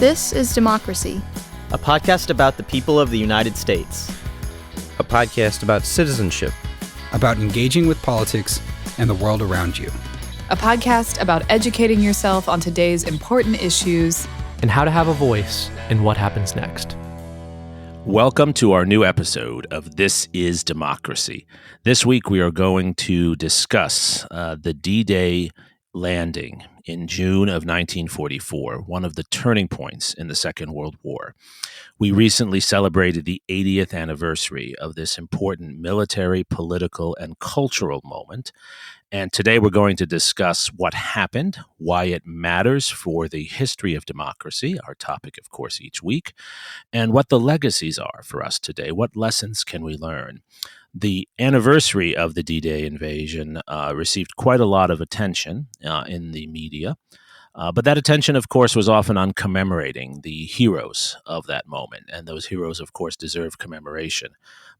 This is Democracy, a podcast about the people of the United States. A podcast about citizenship, about engaging with politics and the world around you. A podcast about educating yourself on today's important issues and how to have a voice in what happens next. Welcome to our new episode of This is Democracy. This week we are going to discuss the D-Day landing in June of 1944, one of the turning points in the Second World War. We recently celebrated the 80th anniversary of this important military, political, and cultural moment. And today we're going to discuss what happened, why it matters for the history of democracy, our topic, of course, each week, and what the legacies are for us today. What lessons can we learn? The anniversary of the D-Day invasion received quite a lot of attention in the media. But that attention, of course, was often on commemorating the heroes of that moment. And those heroes, of course, deserve commemoration.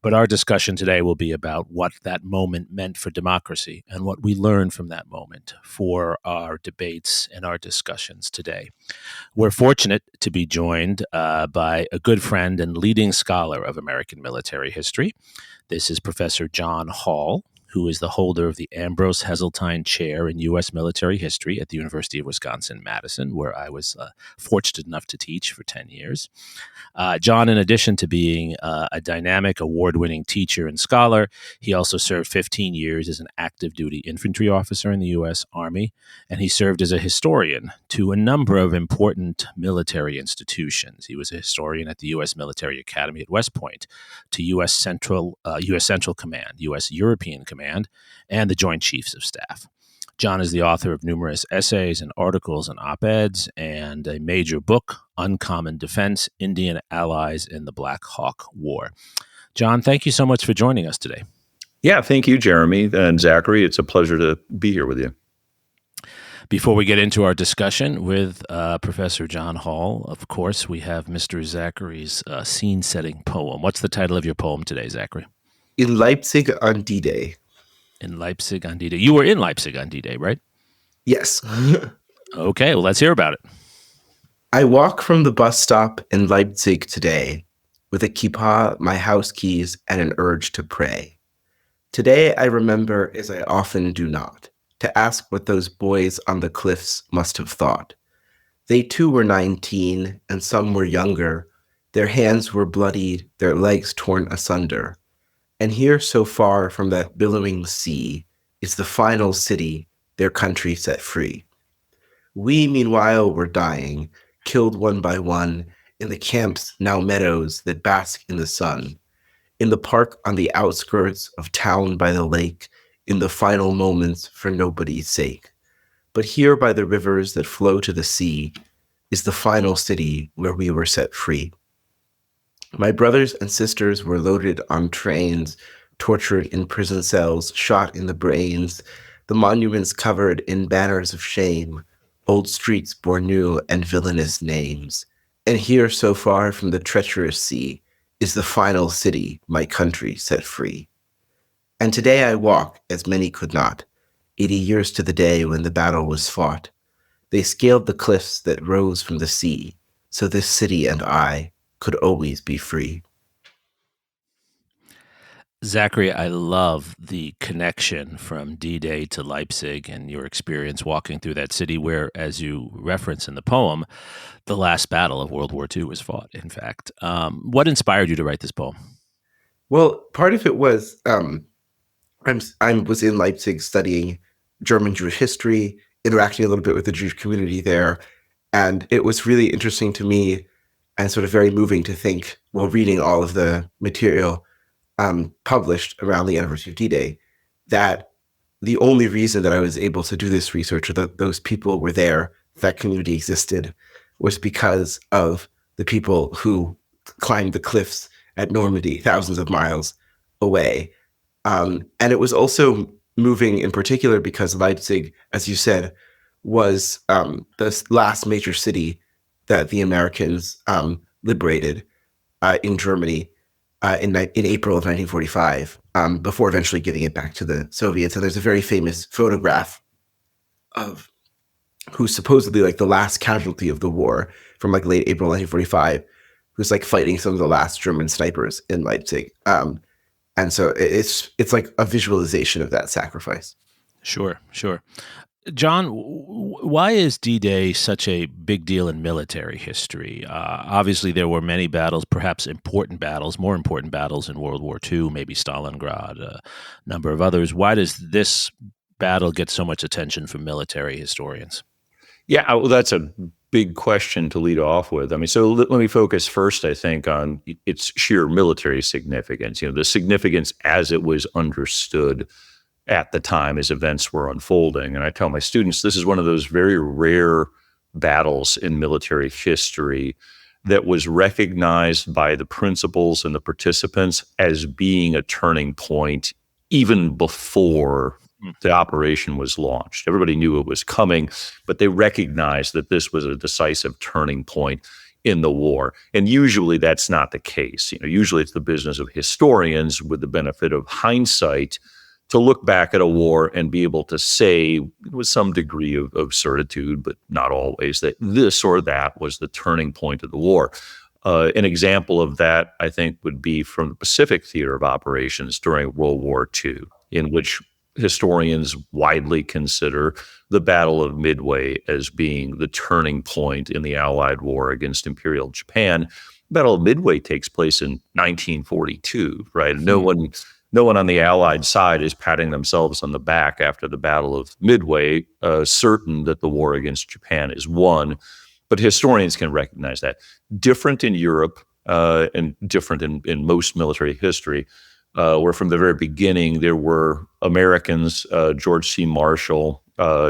But our discussion today will be about what that moment meant for democracy and what we learned from that moment for our debates and our discussions today. We're fortunate to be joined by a good friend and leading scholar of American military history. This is Professor John Hall, who is the holder of the Ambrose-Hesseltine Chair in U.S. Military History at the University of Wisconsin-Madison, where I was fortunate enough to teach for 10 years. John, in addition to being a dynamic, award-winning teacher and scholar, he also served 15 years as an active-duty infantry officer in the U.S. Army, and he served as a historian to a number of important military institutions. He was a historian at the U.S. Military Academy at West Point, to U.S. Central Command, U.S. European Command, and the Joint Chiefs of Staff. John is the author of numerous essays and articles and op-eds and a major book, Uncommon Defense, Indian Allies in the Black Hawk War. John, thank you so much for joining us today. Yeah, thank you, Jeremi and Zachary. It's a pleasure to be here with you. Before we get into our discussion with Professor John Hall, of course, we have Mr. Zachary's scene-setting poem. What's the title of your poem today, Zachary? In Leipzig on D-Day. In Leipzig on D-Day. You were in Leipzig on D-Day, right? Yes. Okay, well, let's hear about it. I walk from the bus stop in Leipzig today with a kippah, my house keys, and an urge to pray. Today I remember, as I often do not, to ask what those boys on the cliffs must have thought. They too were 19, and some were younger. Their hands were bloodied, their legs torn asunder. And here, so far from that billowing sea, is the final city, their country set free. We, meanwhile, were dying, killed one by one, in the camps, now meadows, that bask in the sun, in the park on the outskirts of town by the lake, in the final moments for nobody's sake. But here by the rivers that flow to the sea is the final city where we were set free. My brothers and sisters were loaded on trains, tortured in prison cells, shot in the brains, the monuments covered in banners of shame, old streets bore new and villainous names. And here, so far from the treacherous sea, is the final city, my country set free. And today I walk, as many could not, 80 years to the day when the battle was fought. They scaled the cliffs that rose from the sea, so this city and I could always be free. Zachary, I love the connection from D-Day to Leipzig and your experience walking through that city where, as you reference in the poem, the last battle of World War II was fought, in fact. What inspired you to write this poem? Well, part of it was I was in Leipzig studying German Jewish history, interacting a little bit with the Jewish community there, and it was really interesting to me and sort of very moving to think, while reading all of the material published around the anniversary of D-Day, that the only reason that I was able to do this research, or that those people were there, that community existed, was because of the people who climbed the cliffs at Normandy, thousands of miles away. And it was also moving in particular because Leipzig, as you said, was the last major city that the Americans liberated in Germany in April of 1945, before eventually giving it back to the Soviets. And there's a very famous photograph of who's supposedly like the last casualty of the war from like late April 1945, who's like fighting some of the last German snipers in Leipzig. And so it's like a visualization of that sacrifice. Sure. John, why is D-Day such a big deal in military history? Obviously, there were many battles, perhaps more important battles in World War II, maybe Stalingrad, a number of others. Why does this battle get so much attention from military historians? Yeah, well, that's a big question to lead off with. I mean, so let me focus first, I think, on its sheer military significance, the significance as it was understood at the time as events were unfolding. And I tell my students, this is one of those very rare battles in military history that was recognized by the principals and the participants as being a turning point even before the operation was launched. Everybody knew it was coming, but they recognized that this was a decisive turning point in the war. And usually that's not the case. Usually it's the business of historians with the benefit of hindsight to look back at a war and be able to say with some degree of certitude, but not always, that this or that was the turning point of the war. An example of that, I think, would be from the Pacific theater of operations during World War II, in which historians widely consider the Battle of Midway as being the turning point in the Allied war against Imperial Japan. The Battle of Midway takes place in 1942, right? No one on the Allied side is patting themselves on the back after the Battle of Midway, certain that the war against Japan is won. But historians can recognize that. Different in Europe and different in most military history, where from the very beginning there were Americans, George C. Marshall,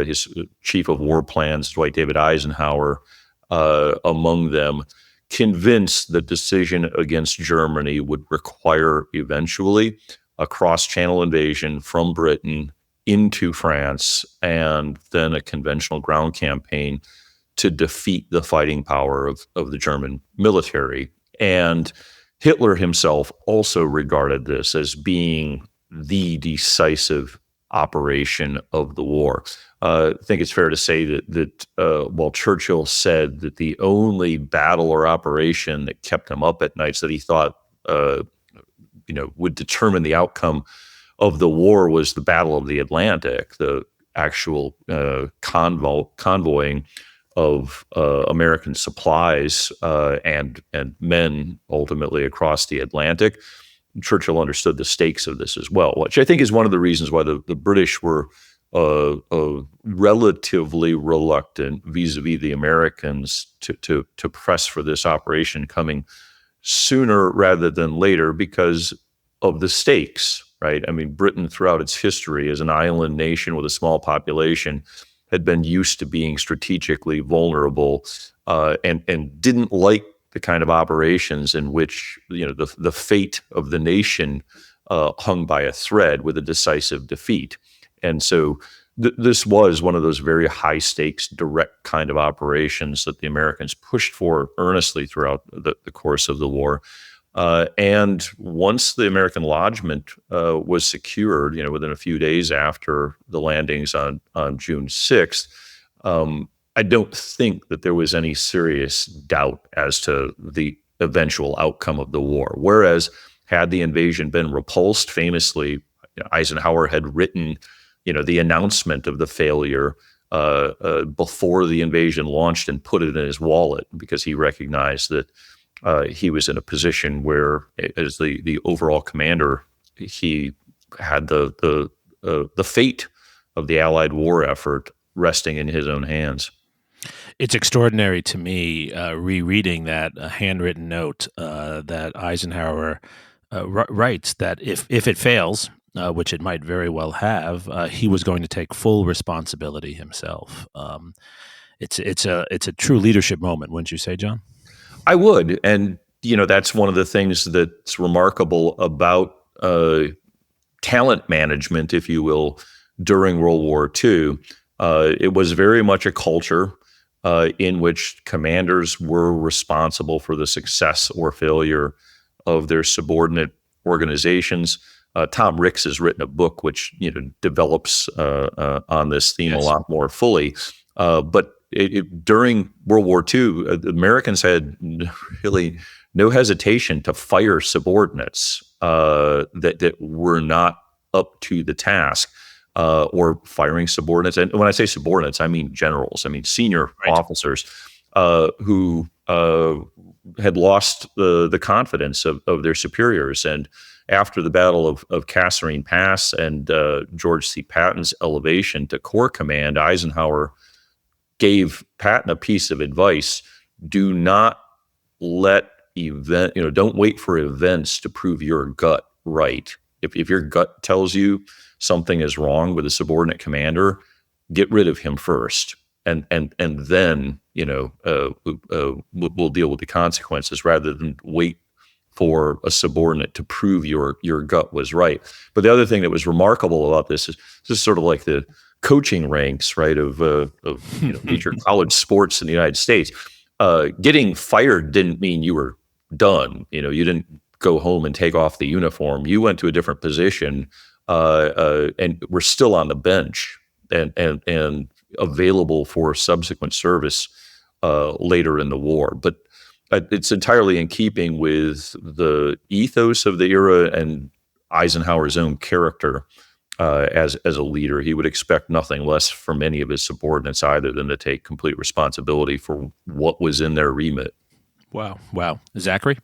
his chief of war plans, Dwight David Eisenhower, among them, convinced the decision against Germany would require eventually a cross-channel invasion from Britain into France, and then a conventional ground campaign to defeat the fighting power of the German military. And Hitler himself also regarded this as being the decisive operation of the war. I think it's fair to say that while Churchill said that the only battle or operation that kept him up at nights that he thought would determine the outcome of the war was the Battle of the Atlantic, the actual convoying of American supplies and men ultimately across the Atlantic. Churchill understood the stakes of this as well, which I think is one of the reasons why the British were relatively reluctant vis-a-vis the Americans to press for this operation coming sooner rather than later because of the stakes, right? I mean, Britain throughout its history as an island nation with a small population had been used to being strategically vulnerable and didn't like the kind of operations in which the fate of the nation hung by a thread with a decisive defeat. And so this was one of those very high stakes, direct kind of operations that the Americans pushed for earnestly throughout the course of the war. And once the American lodgment was secured, within a few days after the landings on June 6th, I don't think that there was any serious doubt as to the eventual outcome of the war. Whereas had the invasion been repulsed, famously, Eisenhower had written, the announcement of the failure before the invasion launched and put it in his wallet because he recognized that he was in a position where, as the overall commander, he had the fate of the Allied war effort resting in his own hands. It's extraordinary to me rereading that handwritten note that Eisenhower writes that if it fails, which it might very well have, he was going to take full responsibility himself. It's a true leadership moment, wouldn't you say, John? I would. And, that's one of the things that's remarkable about talent management, if you will, during World War II. It was very much a culture in which commanders were responsible for the success or failure of their subordinate organizations. Tom Ricks has written a book which develops on this theme a lot more fully. But during World War II, the Americans had really no hesitation to fire subordinates that were not up to the task, or firing subordinates. And when I say subordinates, I mean generals. I mean senior officers who had lost the confidence of their superiors. And after the Battle of Kasserine Pass and George C. Patton's elevation to Corps Command, Eisenhower gave Patton a piece of advice: do not don't wait for events to prove your gut right. If your gut tells you something is wrong with a subordinate commander, get rid of him first, and then we'll deal with the consequences, rather than wait for a subordinate to prove your gut was right. But the other thing that was remarkable about this is sort of like the coaching ranks, right, of major college sports in the United States. Getting fired didn't mean you were done. You didn't go home and take off the uniform. You went to a different position, and were still on the bench and available for subsequent service later in the war. But it's entirely in keeping with the ethos of the era and Eisenhower's own character as a leader. He would expect nothing less from any of his subordinates either than to take complete responsibility for what was in their remit. Wow. Zachary?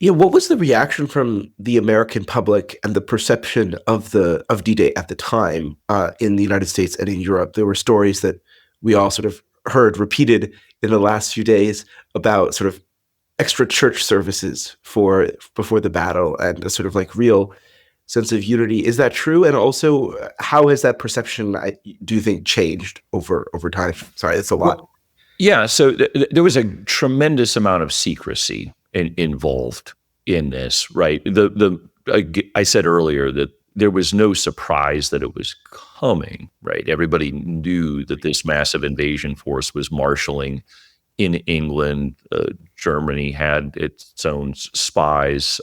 Yeah, what was the reaction from the American public and the perception of D-Day at the time in the United States and in Europe? There were stories that we all sort of heard repeated in the last few days about sort of extra church services before the battle, and a sort of like real sense of unity. Is that true? And also, how has that perception, do you think, changed over time? Sorry, that's a lot. Well, yeah, so there was a tremendous amount of secrecy involved in this, right? I said earlier that there was no surprise that it was coming, right? Everybody knew that this massive invasion force was marshaling in England. Germany had its own spies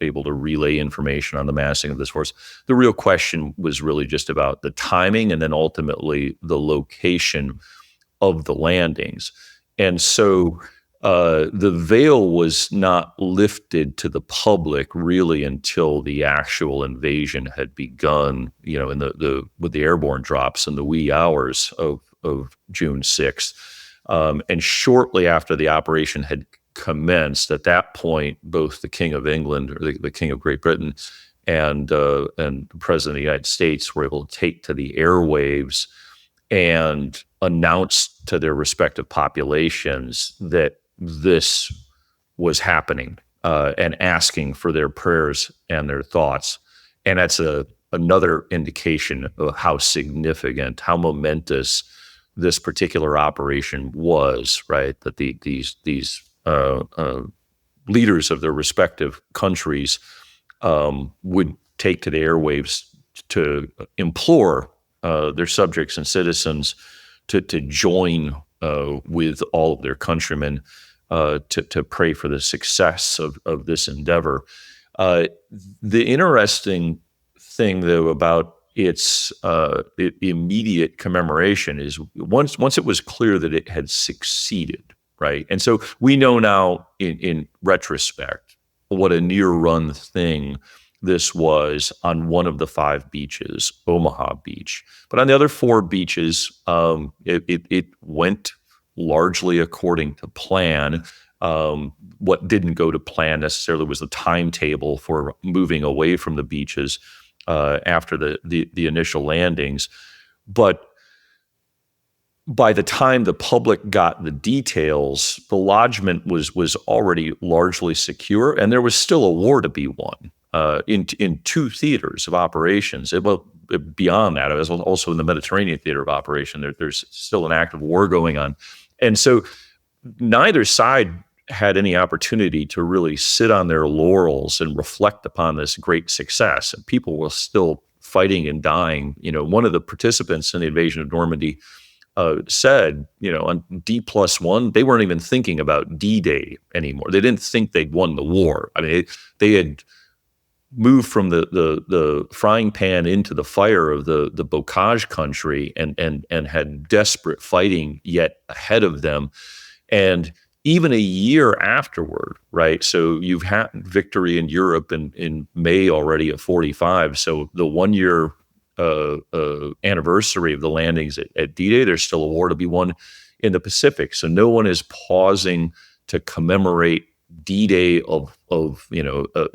able to relay information on the massing of this force. The real question was really just about the timing and then ultimately the location of the landings. And so the veil was not lifted to the public really until the actual invasion had begun, with the airborne drops in the wee hours of June 6th. And shortly after the operation had commenced, at that point, both the King of England, or the King of Great Britain, and the President of the United States were able to take to the airwaves and announce to their respective populations that this was happening, and asking for their prayers and their thoughts. And that's another indication of how significant, how momentous this particular operation was, right? That these leaders of their respective countries would take to the airwaves to implore their subjects and citizens to join with all of their countrymen to pray for the success of this endeavor. The interesting thing, though, about its immediate commemoration is once it was clear that it had succeeded, right? And so we know now in retrospect what a near-run thing this was on one of the 5 beaches, Omaha Beach. But on the other 4 beaches, it went largely according to plan. What didn't go to plan necessarily was the timetable for moving away from the beaches after the initial landings. But by the time the public got the details, the lodgment was already largely secure, and there was still a war to be won in 2 theaters of operations. Beyond that, it was also in the Mediterranean theater of operation. There's still an active war going on. And so neither side had any opportunity to really sit on their laurels and reflect upon this great success. And people were still fighting and dying. One of the participants in the invasion of Normandy said, on D+1, they weren't even thinking about D-Day anymore. They didn't think they'd won the war. I mean, they had moved from the frying pan into the fire of the Bocage country and had desperate fighting yet ahead of them. And even a year afterward, right? So you've had victory in Europe in May already of 45. So the 1 year anniversary of the landings at D-Day, there's still a war to be won in the Pacific. So no one is pausing to commemorate D-Day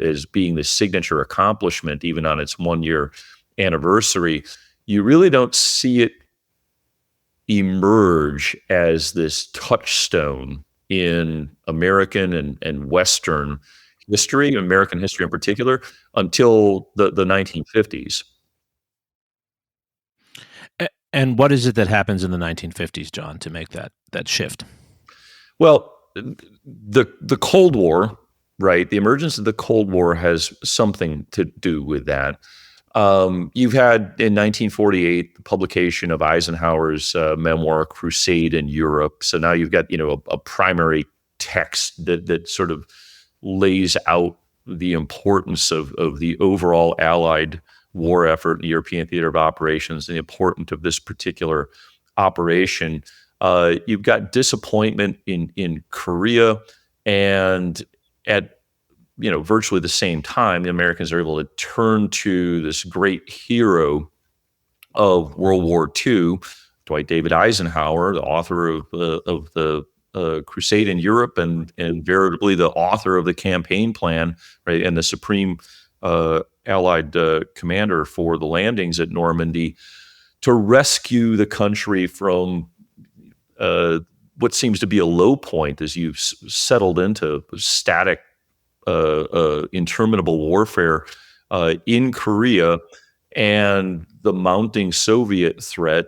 as being the signature accomplishment, even on its 1 year anniversary. You really don't see it emerge as this touchstone in American and Western history, American history in particular, until the 1950s. And what is it that happens in the 1950s, John, to make that shift? Well, the Cold War, right? The emergence of the Cold War has something to do with that. You've had in 1948 the publication of Eisenhower's memoir Crusade in Europe. So now you've got a primary text that sort of lays out the importance of the overall Allied war effort in the European theater of operations and the importance of this particular operation. You've got disappointment in Korea, and at virtually the same time, the Americans are able to turn to this great hero of World War II, Dwight David Eisenhower, the author of the Crusade in Europe, and veritably the author of the campaign plan, right, and the supreme Allied commander for the landings at Normandy, to rescue the country from what seems to be a low point as you've settled into static, interminable warfare in Korea and the mounting Soviet threat.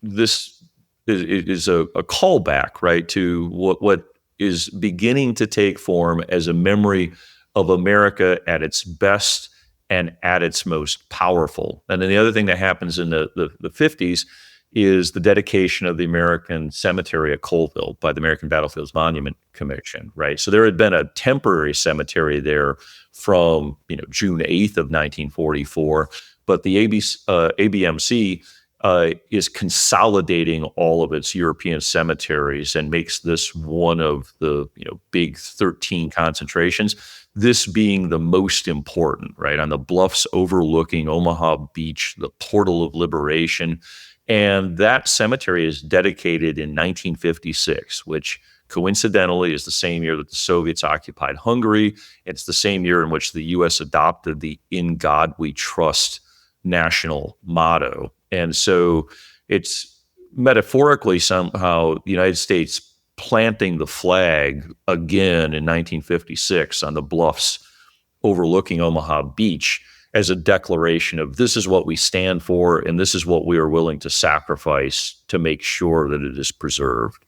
This is a callback, right, to what is beginning to take form as a memory of America at its best and at its most powerful. And then the other thing that happens in the 50s is the dedication of the American cemetery at Colville by the American Battlefields Monument Commission, right? So there had been a temporary cemetery there from June 8th of 1944, but the ABMC is consolidating all of its European cemeteries and makes this one of the big 13 concentrations, this being the most important, right? On the bluffs overlooking Omaha Beach, the portal of liberation. And that cemetery is dedicated in 1956, which coincidentally is the same year that the Soviets occupied Hungary. It's the same year in which the U.S. adopted the "In God We Trust" national motto. And so it's metaphorically somehow the United States planting the flag again in 1956 on the bluffs overlooking Omaha Beach as a declaration of this is what we stand for and this is what we are willing to sacrifice to make sure that it is preserved.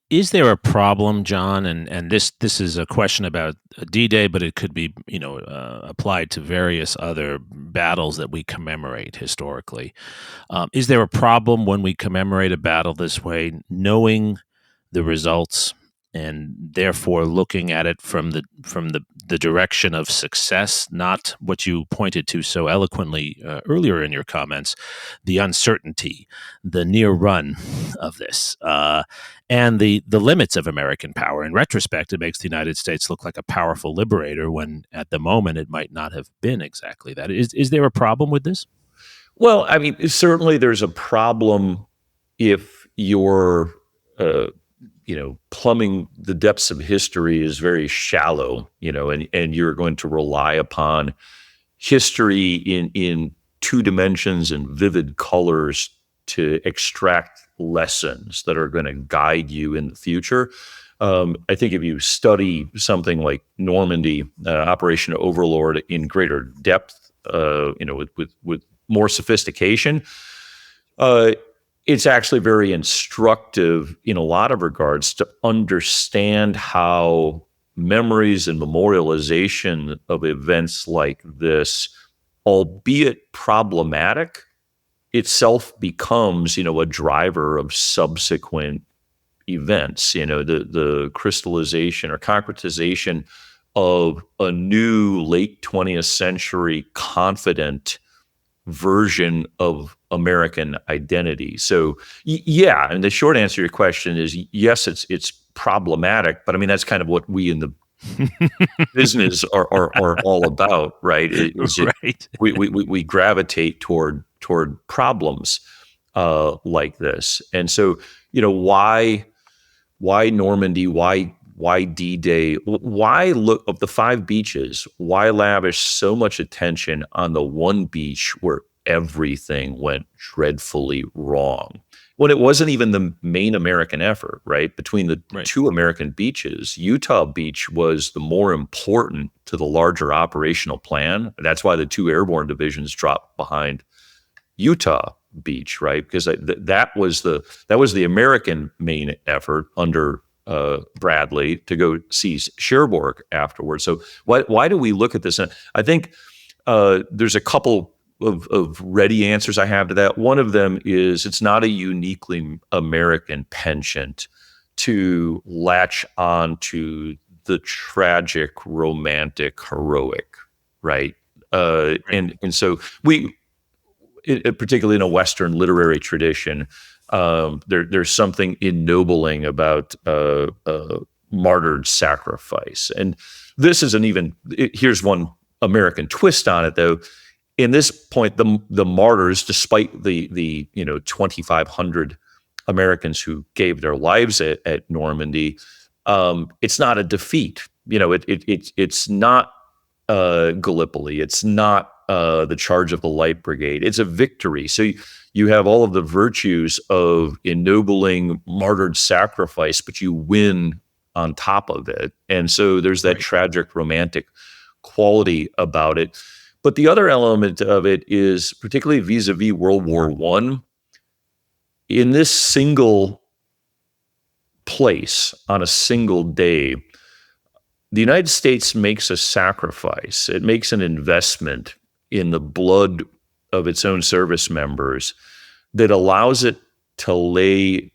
Is there a problem, John? And this is a question about D-Day, but it could be applied to various other battles that we commemorate historically. Is there a problem when we commemorate a battle this way, knowing the results and therefore looking at it from the direction of success, not what you pointed to so eloquently earlier in your comments, the uncertainty, the near run of this, and the limits of American power? In retrospect, it makes the United States look like a powerful liberator when at the moment it might not have been exactly that. Is there a problem with this? Well, I mean, certainly there's a problem if you're plumbing the depths of history is very shallow, and you're going to rely upon history in two dimensions and vivid colors to extract lessons that are going to guide you in the future. I think if you study something like Normandy, Operation Overlord in greater depth, with more sophistication, it's actually very instructive in a lot of regards to understand how memories and memorialization of events like this, albeit problematic, itself becomes, a driver of subsequent events. The crystallization or concretization of a new late 20th century confident version of American identity. So yeah, and the short answer to your question is yes, it's problematic, but I mean that's kind of what we in the business are all about, right? Right. We gravitate toward problems like this, and so why Normandy? Why D-Day? Why look of the 5 beaches? Why lavish so much attention on the one beach where everything went dreadfully wrong? When it wasn't even the main American effort, right? Between the Right. 2 American beaches, Utah Beach was the more important to the larger operational plan. That's why the 2 airborne divisions dropped behind Utah Beach, right? Because that was the American main effort under Bradley to go seize Cherbourg afterwards. So why do we look at this? And I think there's a couple of ready answers I have to that. One of them is it's not a uniquely American penchant to latch on to the tragic, romantic, heroic, right? And so particularly in a Western literary tradition, there's something ennobling about martyred sacrifice. And this isn't even, here's one American twist on it, though. In this point, the martyrs, despite the 2,500 Americans who gave their lives at Normandy, it's not a defeat. It's not Gallipoli. It's not the charge of the Light Brigade. It's a victory. So you have all of the virtues of ennobling martyred sacrifice, but you win on top of it. And so there's that tragic, romantic quality about it. But the other element of it is, particularly vis-a-vis World War I, in this single place on a single day, the United States makes a sacrifice. It makes an investment in the blood of its own service members that allows it to lay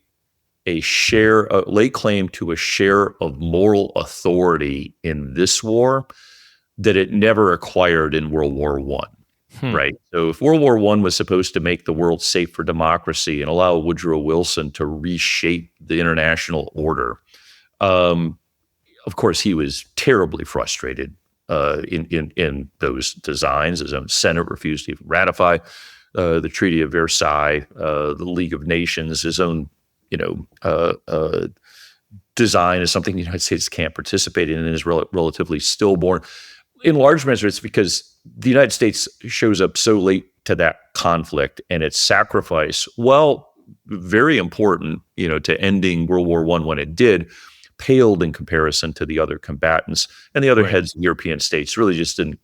claim to a share of moral authority in this war that it never acquired in World War I. Right. So if World War I was supposed to make the world safe for democracy and allow Woodrow Wilson to reshape the international order, of course, he was terribly frustrated in those designs. His own Senate refused to even ratify the Treaty of Versailles, the League of Nations. His own, design is something the United States can't participate in and is relatively stillborn. In large measure, it's because the United States shows up so late to that conflict, and its sacrifice, while very important, to ending World War I when it did, paled in comparison to the other combatants. And the other heads of European states really just didn't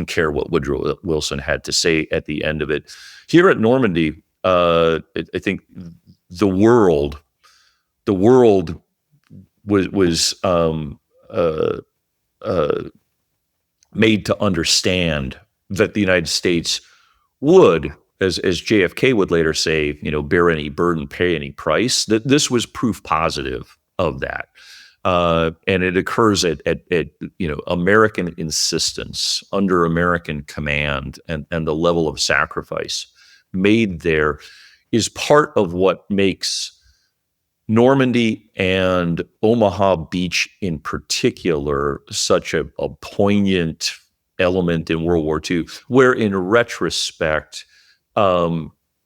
care what Woodrow Wilson had to say at the end of it. Here at Normandy, I think the world was made to understand that the United States would, as JFK would later say, bear any burden, pay any price. That this was proof positive of that, and it occurs at American insistence, under American command, and the level of sacrifice made there is part of what makes Normandy and Omaha Beach in particular such a poignant element in World War II, where in retrospect,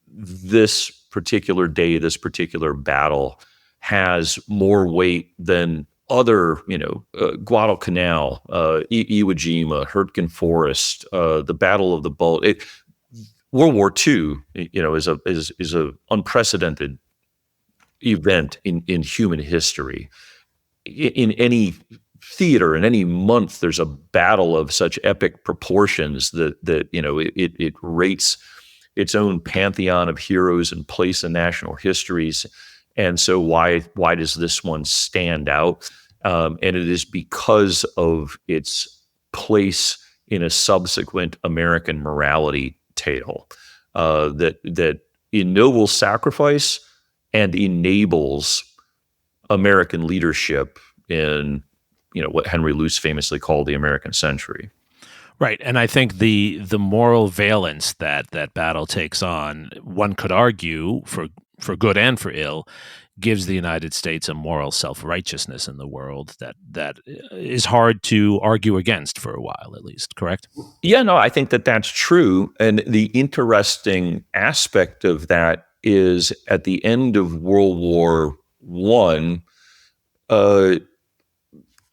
this particular day, this particular battle has more weight than other, Guadalcanal, Iwo Jima, Hurtgen Forest, the Battle of the Bulge. World War II, is a unprecedented event in human history. In any theater, in any month, there's a battle of such epic proportions that it rates its own pantheon of heroes and place in national histories. And so why does this one stand out? And it is because of its place in a subsequent American morality tale that ennobles sacrifice and enables American leadership in what Henry Luce famously called the American century. Right, and I think the moral valence that battle takes on, one could argue for good and for ill, gives the United States a moral self-righteousness in the world that is hard to argue against for a while, at least. Correct? Yeah, no, I think that's true. And the interesting aspect of that is at the end of World War I,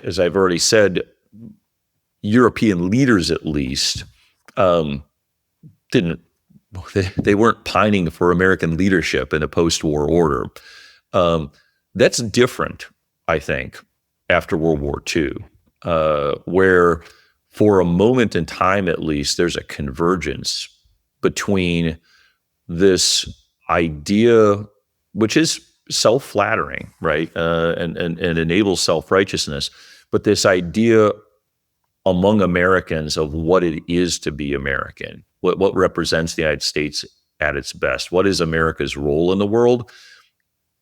as I've already said, European leaders at least they weren't pining for American leadership in a post-war order. That's different, I think, after World War II, where for a moment in time, at least, there's a convergence between this idea, which is self-flattering, right, and enables self-righteousness, but this idea among Americans of what it is to be American, what represents the United States at its best, what is America's role in the world.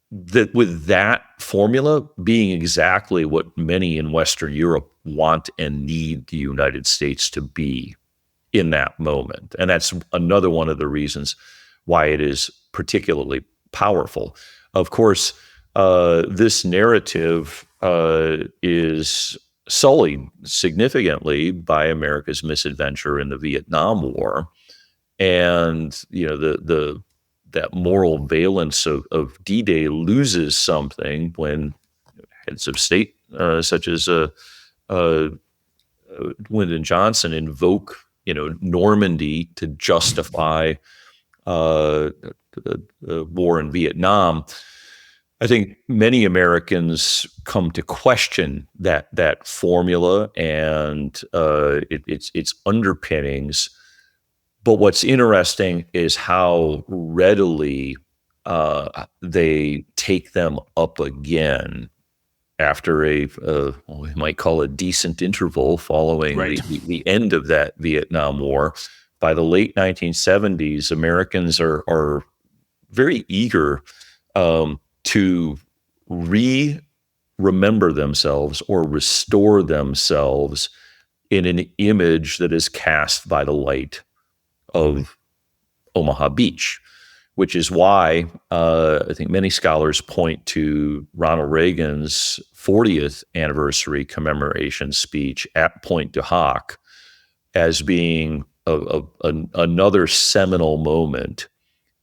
That with that formula being exactly what many in Western Europe want and need the United States to be in that moment. And that's another one of the reasons why it is particularly powerful. Of course, this narrative is sullied significantly by America's misadventure in the Vietnam War. And, that moral valence of D-Day loses something when heads of state such as Lyndon Johnson invoke, Normandy to justify the war in Vietnam. I think many Americans come to question that formula and its underpinnings. But what's interesting is how readily they take them up again after we might call a decent interval following the end of that Vietnam War. By the late 1970s, Americans are very eager to remember themselves or restore themselves in an image that is cast by the light of Omaha Beach, which is why I think many scholars point to Ronald Reagan's 40th anniversary commemoration speech at Pointe du Hoc as being another seminal moment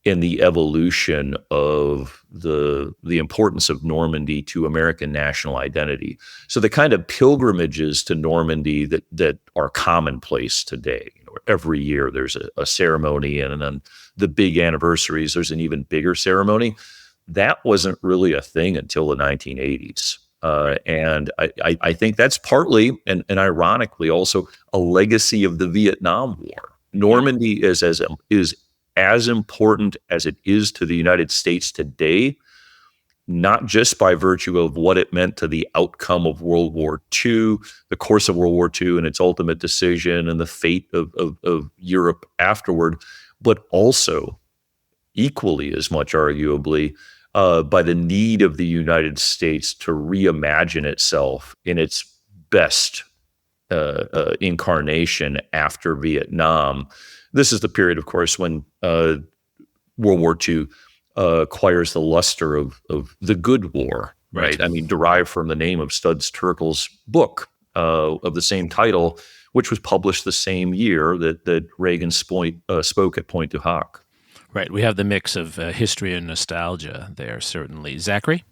in the evolution of the importance of Normandy to American national identity. So the kind of pilgrimages to Normandy that are commonplace today. Every year there's a ceremony, and on the big anniversaries there's an even bigger ceremony. That wasn't really a thing until the 1980s. And I think that's partly, and ironically also, a legacy of the Vietnam War. Normandy is as important as it is to the United States today, not just by virtue of what it meant to the outcome of World War II, the course of World War II and its ultimate decision and the fate of Europe afterward, but also equally as much, arguably, by the need of the United States to reimagine itself in its best incarnation after Vietnam. This is the period, of course, when World War II acquires the luster of the good war, right? I mean, derived from the name of Studs Terkel's book of the same title, which was published the same year that Reagan spoke at Pointe du Hoc. Right. We have the mix of history and nostalgia there, certainly. Zachary?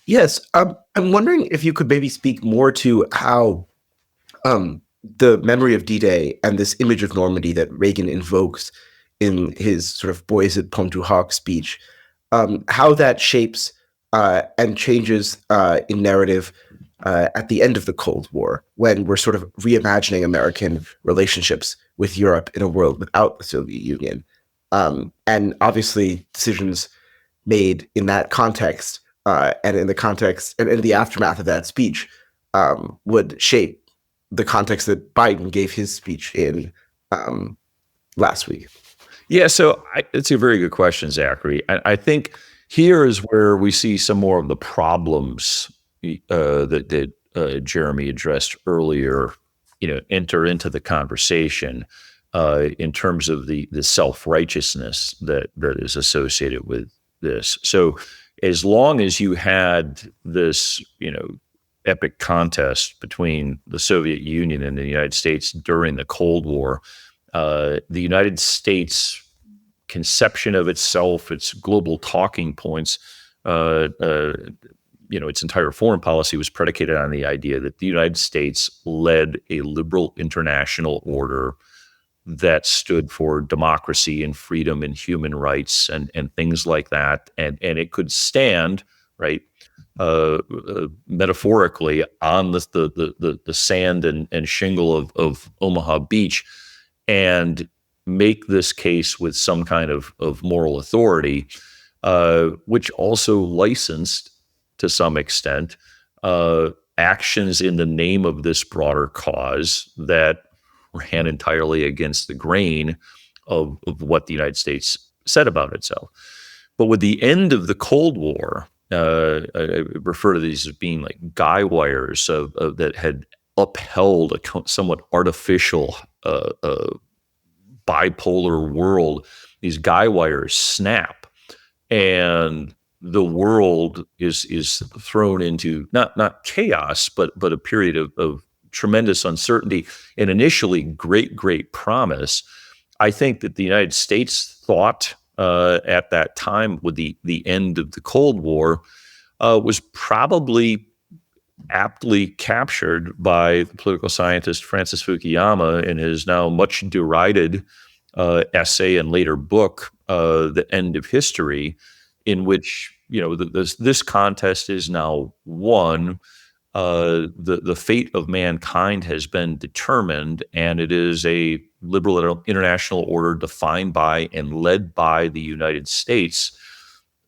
Yes. I'm wondering if you could maybe speak more to how the memory of D-Day and this image of Normandy that Reagan invokes in his sort of Boys at Pointe du Hoc speech, how that shapes and changes in narrative at the end of the Cold War, when we're sort of reimagining American relationships with Europe in a world without the Soviet Union. And obviously decisions made in that context and in the context and in the aftermath of that speech would shape the context that Biden gave his speech in last week. Yeah, so it's a very good question, Zachary. I think here is where we see some more of the problems that Jeremy addressed earlier, enter into the conversation in terms of the self-righteousness that is associated with this. So as long as you had this, epic contest between the Soviet Union and the United States during the Cold War, the United States conception of itself, its global talking points, its entire foreign policy was predicated on the idea that the United States led a liberal international order that stood for democracy and freedom and human rights and things like that. And it could stand, right, metaphorically on the sand and shingle of Omaha Beach and make this case with some kind of moral authority, which also licensed to some extent actions in the name of this broader cause that ran entirely against the grain of what the United States said about itself. But with the end of the Cold War, I refer to these as being like guy wires that had upheld a somewhat artificial bipolar world. These guy wires snap, and the world is thrown into not chaos, but a period of tremendous uncertainty and initially great promise. I think that the United States thought at that time, with the end of the Cold War, was probably aptly captured by the political scientist Francis Fukuyama in his now much derided essay and later book, The End of History, in which this contest is now won. The fate of mankind has been determined, and it is a liberal international order defined by and led by the United States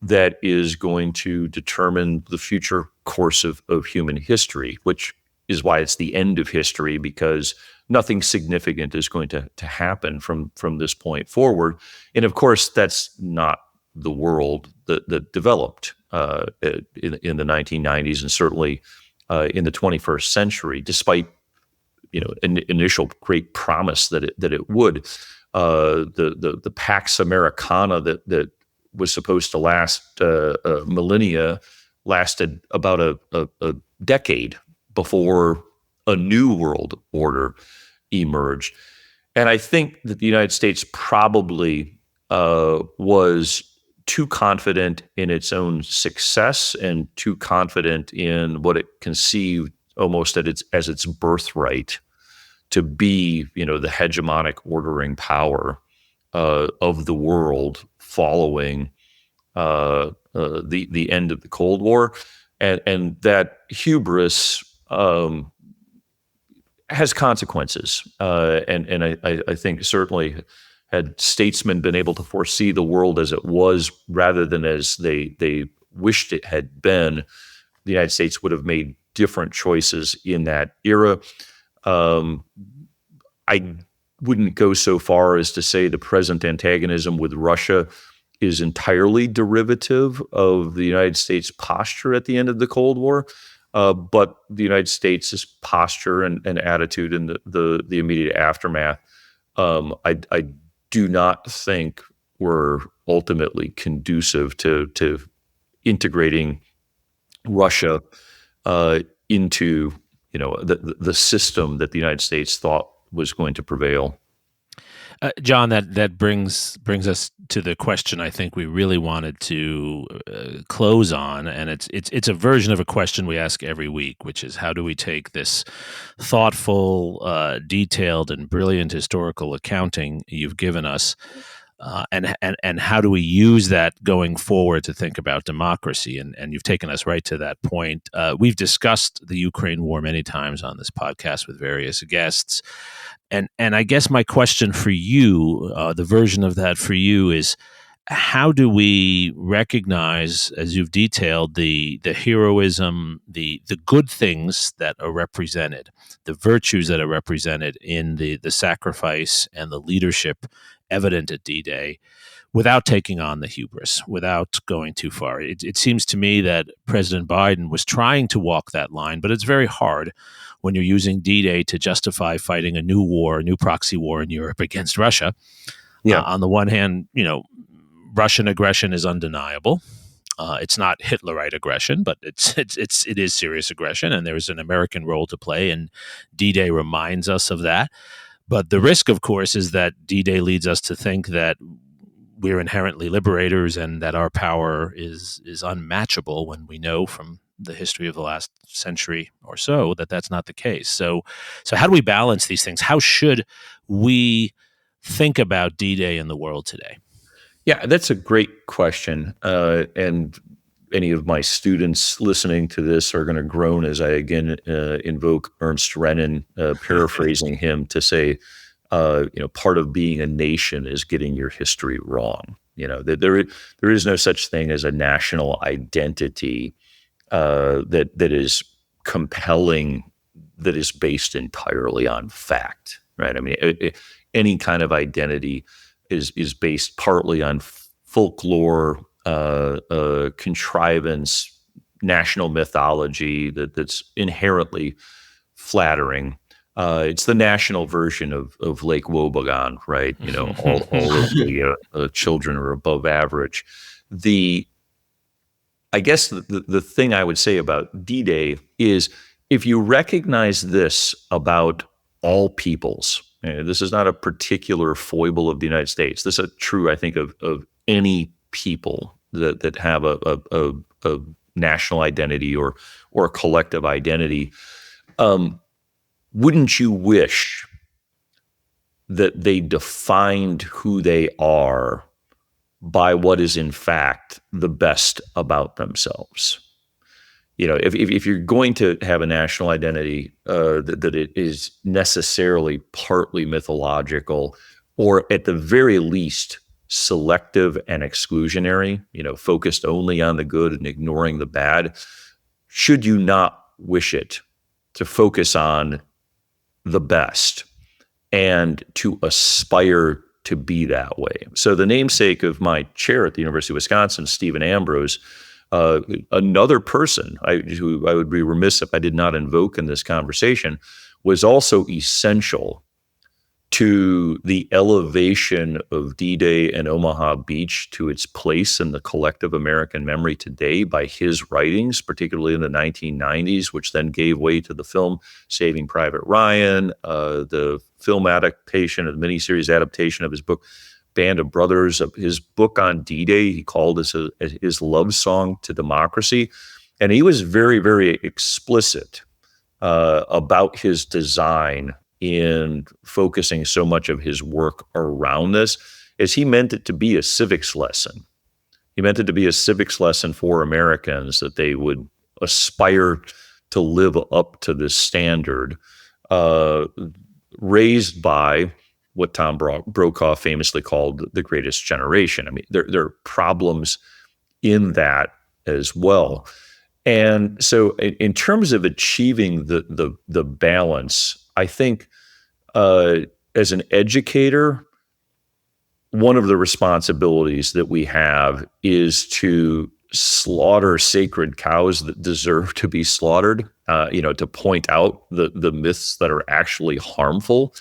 that is going to determine the future course of human history, which is why it's the end of history, because nothing significant is going to happen from this point forward. And of course, that's not the world that developed in the 1990s and certainly in the 21st century, despite an initial great promise that it would. The Pax Americana that was supposed to last millennia lasted about a decade before a new world order emerged. And I think that the United States probably was too confident in its own success and too confident in what it conceived almost as its birthright to be, the hegemonic ordering power of the world following the end of the Cold War, and that hubris has consequences. And I think certainly, had statesmen been able to foresee the world as it was rather than as they wished it had been, the United States would have made different choices in that era. I wouldn't go so far as to say the present antagonism with Russia is entirely derivative of the United States posture at the end of the Cold War, but the United States' posture and attitude in the immediate aftermath, I do not think were ultimately conducive to integrating Russia into the system that the United States thought was going to prevail. John, that brings us to the question I think we really wanted to close on, and it's a version of a question we ask every week, which is, how do we take this thoughtful, detailed, and brilliant historical accounting you've given us, and how do we use that going forward to think about democracy? And you've taken us right to that point. We've discussed the Ukraine war many times on this podcast with various guests. And I guess my question for you, the version of that for you, is how do we recognize, as you've detailed, the heroism, the good things that are represented, the virtues that are represented in the sacrifice and the leadership evident at D-Day, without taking on the hubris, without going too far. It seems to me that President Biden was trying to walk that line, but it's very hard when you're using D-Day to justify fighting a new war, a new proxy war in Europe against Russia. Yeah. On the one hand, Russian aggression is undeniable. It's not Hitlerite aggression, but it is serious aggression, and there is an American role to play, and D-Day reminds us of that. But the risk, of course, is that D-Day leads us to think that we're inherently liberators and that our power is unmatchable, when we know from the history of the last century or so that that's not the case. So how do we balance these things? How should we think about D-Day in the world today? Yeah, that's a great question. And any of my students listening to this are going to groan as I again invoke Ernst Renan, paraphrasing him, to say, part of being a nation is getting your history wrong. There is no such thing as a national identity that is compelling, that is based entirely on fact, right? I mean, any kind of identity is based partly on folklore, contrivance, national mythology that's inherently flattering. It's the national version of Lake Wobegon, right? All of the children are above average. I guess the thing I would say about D-Day is, if you recognize this about all peoples, this is not a particular foible of the United States. This is true, I think, of any people that have a national identity or a collective identity. Wouldn't you wish that they defined who they are by what is in fact the best about themselves? If you're going to have a national identity, that it is necessarily partly mythological, or at the very least selective and exclusionary, focused only on the good and ignoring the bad, should you not wish it to focus on the best and to aspire to be that way? So the namesake of my chair at the University of Wisconsin, Stephen Ambrose, another person who I would be remiss if I did not invoke in this conversation, was also essential to the elevation of D-Day and Omaha Beach to its place in the collective American memory today by his writings, particularly in the 1990s, which then gave way to the film Saving Private Ryan, the film adaptation, of the miniseries adaptation of his book Band of Brothers, of his book on D-Day. He called this his love song to democracy. And he was very, very explicit about his design in focusing so much of his work around this, as he meant it to be a civics lesson. He meant it to be a civics lesson for Americans, that they would aspire to live up to this standard, raised by what Tom Brokaw famously called the greatest generation. I mean, there are problems in that as well. And so in terms of achieving the balance, I think as an educator, one of the responsibilities that we have is to slaughter sacred cows that deserve to be slaughtered, to point out the myths that are actually harmful,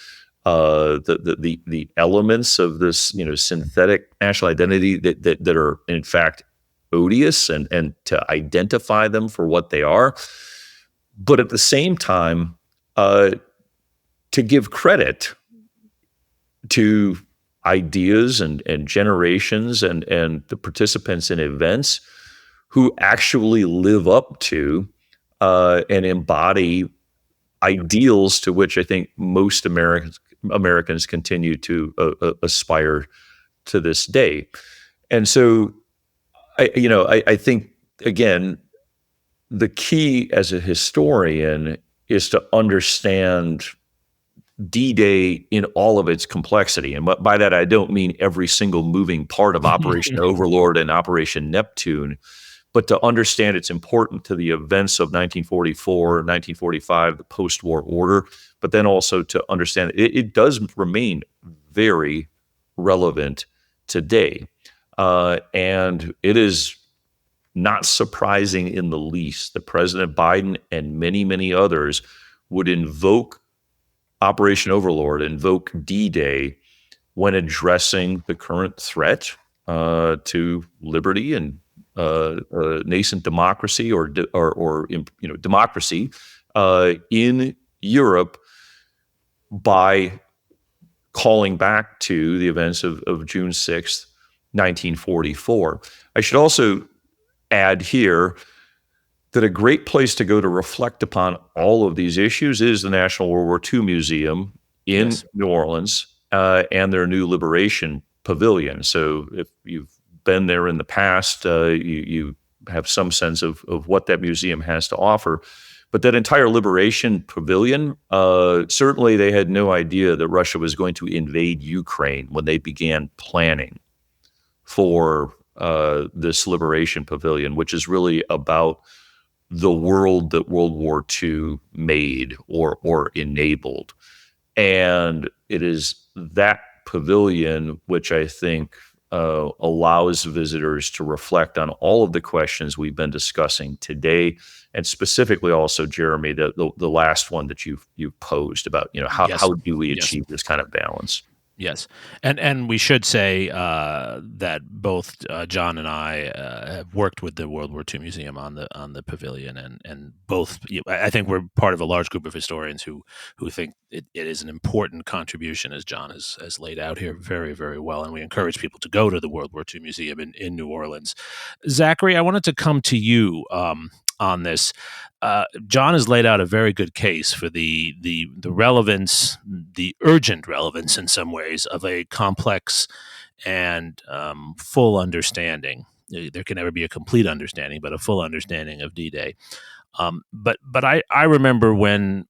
the elements of this, synthetic national identity that are in fact odious, and to identify them for what they are. But at the same time, to give credit to ideas and generations and the participants in events who actually live up to and embody ideals to which I think most Americans continue to aspire to this day. And so, I think, again, the key as a historian is to understand D-Day in all of its complexity. And by that, I don't mean every single moving part of Operation Overlord and Operation Neptune, but to understand it's important to the events of 1944, 1945, the post-war order, but then also to understand it does remain very relevant today. And it is not surprising in the least that President Biden and many, many others would invoke Operation Overlord, invoke D-Day when addressing the current threat to liberty and nascent democracy or democracy in Europe by calling back to the events of June 6th, 1944. I should also add here that a great place to go to reflect upon all of these issues is the National World War II Museum in New Orleans and their new Liberation Pavilion. So if you've been there in the past, you have some sense of what that museum has to offer. But that entire Liberation Pavilion, certainly they had no idea that Russia was going to invade Ukraine when they began planning for this Liberation Pavilion, which is really about the world that World War II made or enabled. And it is that pavilion which I think allows visitors to reflect on all of the questions we've been discussing today, and specifically also, Jeremy, the last one that you've posed about, how do we achieve this kind of balance? Yes, and we should say that both John and I have worked with the World War II Museum on the pavilion, and both. I think we're part of a large group of historians who think it is an important contribution, as John has laid out here very, very well, and we encourage people to go to the World War II Museum in New Orleans. Zachary, I wanted to come to you on this. John has laid out a very good case for the relevance, the urgent relevance in some ways, of a complex and full understanding. There can never be a complete understanding, but a full understanding of D-Day. But I remember when,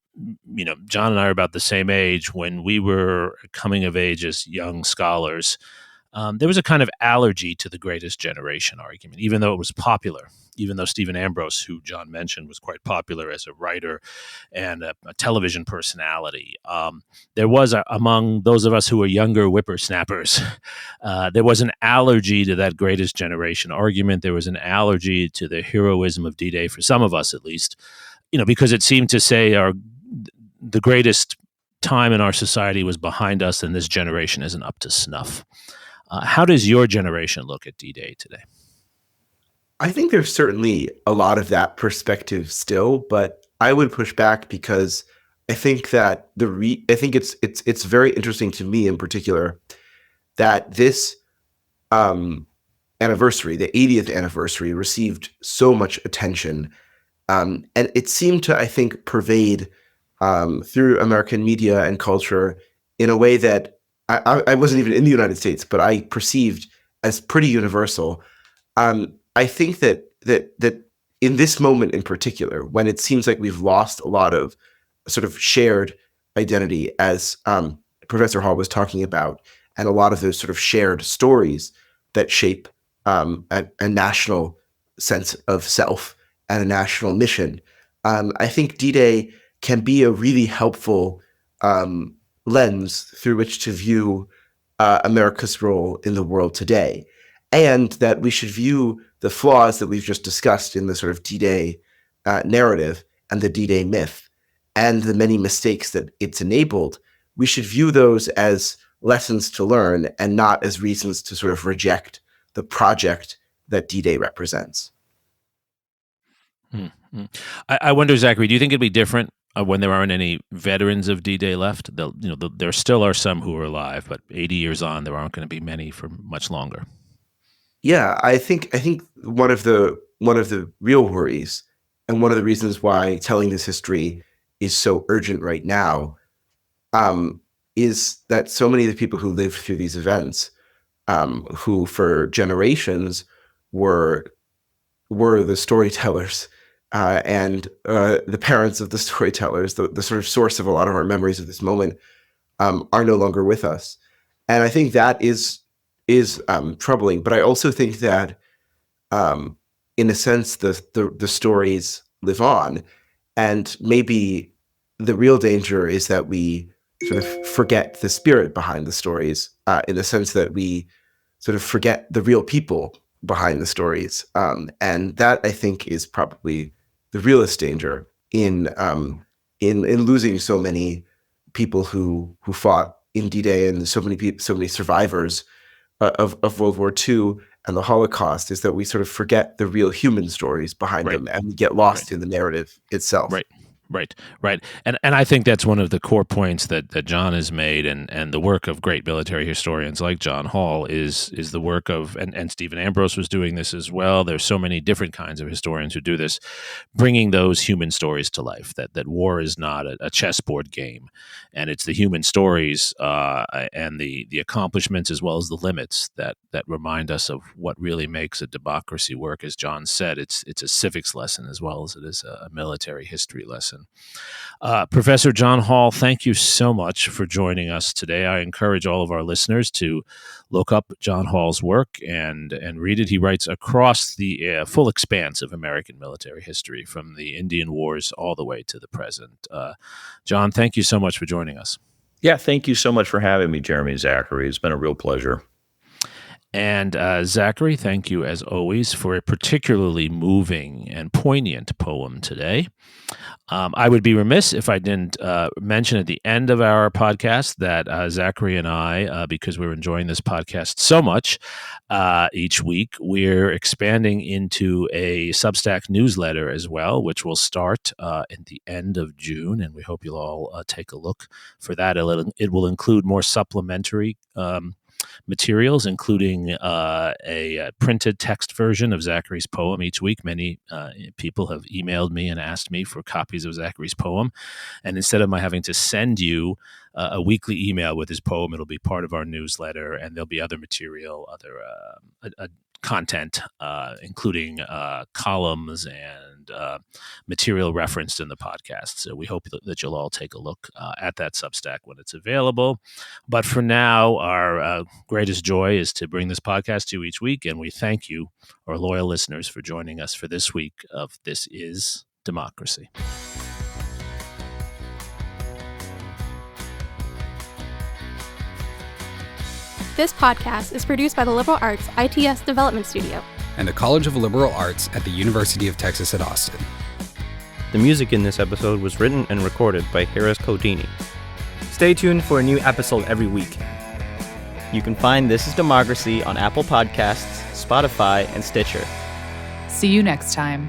John and I are about the same age, when we were coming of age as young scholars, there was a kind of allergy to the greatest generation argument, even though it was popular, even though Stephen Ambrose, who John mentioned, was quite popular as a writer and a television personality. There was, among those of us who were younger whippersnappers, there was an allergy to that greatest generation argument. There was an allergy to the heroism of D-Day, for some of us at least, because it seemed to say the greatest time in our society was behind us and this generation isn't up to snuff. How does your generation look at D-Day today? I think there's certainly a lot of that perspective still, but I would push back because I think that I think it's very interesting to me in particular that this anniversary, the 80th anniversary, received so much attention, and it seemed to, I think, pervade through American media and culture in a way that I wasn't even in the United States, but I perceived as pretty universal. I think that in this moment in particular, when it seems like we've lost a lot of sort of shared identity, as Professor Hall was talking about, and a lot of those sort of shared stories that shape a national sense of self and a national mission, I think D-Day can be a really helpful lens through which to view America's role in the world today, and that we should view the flaws that we've just discussed in the sort of D-Day narrative and the D-Day myth and the many mistakes that it's enabled. We should view those as lessons to learn and not as reasons to sort of reject the project that D-Day represents. Mm-hmm. I wonder, Zachary, do you think it'd be different when there aren't any veterans of D-Day left? There still are some who are alive, but 80 years on, there aren't going to be many for much longer. Yeah, I think one of the real worries, and one of the reasons why telling this history is so urgent right now, is that so many of the people who lived through these events, who for generations were the storytellers, and the parents of the storytellers, the sort of source of a lot of our memories of this moment, are no longer with us. And I think that is troubling. But I also think that, in a sense, the stories live on. And maybe the real danger is that we sort of forget the spirit behind the stories, in the sense that we sort of forget the real people behind the stories. And that, I think, is probably the realest danger in losing so many people who fought in D-Day, and so many survivors of World War II and the Holocaust, is that we sort of forget the real human stories behind them, and we get lost in the narrative itself. Right. And I think that's one of the core points that John has made, and the work of great military historians like John Hall is the work of, and Stephen Ambrose was doing this as well. There's so many different kinds of historians who do this, bringing those human stories to life, that war is not a chessboard game, and it's the human stories and the accomplishments as well as the limits that remind us of what really makes a democracy work. As John said, it's a civics lesson as well as it is a military history lesson. Professor John Hall, thank you so much for joining us today. I encourage all of our listeners to look up John Hall's work and read it. He writes across the full expanse of American military history, from the Indian Wars all the way to the present. John, thank you so much for joining us. Yeah, thank you so much for having me, Jeremi and Zachary. It's been a real pleasure. And Zachary, thank you as always for a particularly moving and poignant poem today. I would be remiss if I didn't mention at the end of our podcast that Zachary and I, because we're enjoying this podcast so much each week, we're expanding into a Substack newsletter as well, which will start at the end of June, and we hope you'll all take a look for that. It will include more supplementary materials, including a printed text version of Zachary's poem each week. Many people have emailed me and asked me for copies of Zachary's poem. And instead of my having to send you a weekly email with his poem, it'll be part of our newsletter, and there'll be other material, other content, including columns and material referenced in the podcast. So we hope that you'll all take a look at that Substack when it's available. But for now, our greatest joy is to bring this podcast to you each week, and we thank you, our loyal listeners, for joining us for this week of This Is Democracy. This podcast is produced by the Liberal Arts ITS Development Studio and the College of Liberal Arts at the University of Texas at Austin. The music in this episode was written and recorded by Harris Codini. Stay tuned for a new episode every week. You can find This Is Democracy on Apple Podcasts, Spotify, and Stitcher. See you next time.